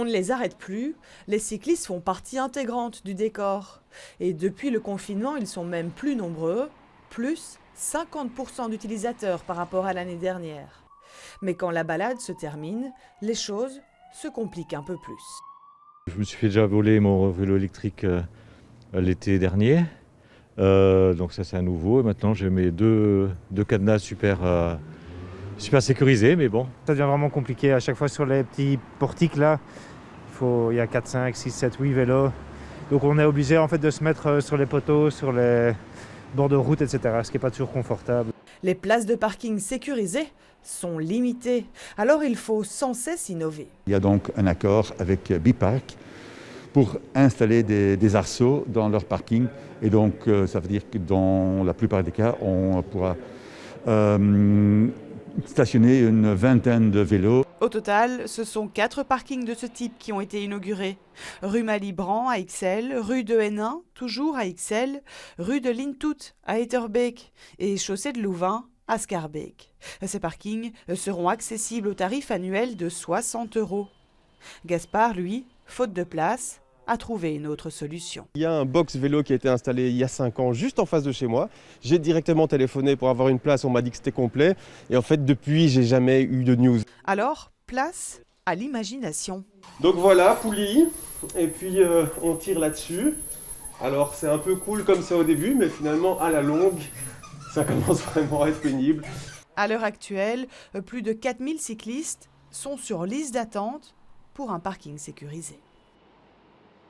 On ne les arrête plus, les cyclistes font partie intégrante du décor. Et depuis le confinement, ils sont même plus nombreux, plus 50% d'utilisateurs par rapport à l'année dernière. Mais quand la balade se termine, les choses se compliquent un peu plus. Je me suis fait déjà voler mon vélo électrique l'été dernier, donc ça c'est un nouveau. Et maintenant j'ai mes deux cadenas super sécurisés, mais bon. Ça devient vraiment compliqué à chaque fois sur les petits portiques là. Il y a 4, 5, 6, 7, 8 vélos. Donc on est obligé en fait de se mettre sur les poteaux, sur les bords de route, etc. Ce qui n'est pas toujours confortable. Les places de parking sécurisées sont limitées, alors il faut sans cesse innover. Il y a donc un accord avec Bipark pour installer des arceaux dans leur parking. Et donc ça veut dire que dans la plupart des cas, on pourra stationner une vingtaine de vélos. Au total, ce sont 4 parkings de ce type qui ont été inaugurés. Rue Malibran à Ixelles, rue de Hénin, toujours à Ixelles, rue de Lintout à Etterbeek et chaussée de Louvain à Schaerbeek. Ces parkings seront accessibles au tarif annuel de 60 €. Gaspard, lui, faute de place, a trouvé une autre solution. Il y a un box vélo qui a été installé il y a 5 ans juste en face de chez moi. J'ai directement téléphoné pour avoir une place, on m'a dit que c'était complet. Et en fait, depuis, j'ai jamais eu de news. Alors, place à l'imagination. Donc voilà, poulie. Et puis, on tire là-dessus. Alors, c'est un peu cool comme ça au début, mais finalement, à la longue, ça commence vraiment à être pénible. À l'heure actuelle, plus de 4000 cyclistes sont sur liste d'attente pour un parking sécurisé.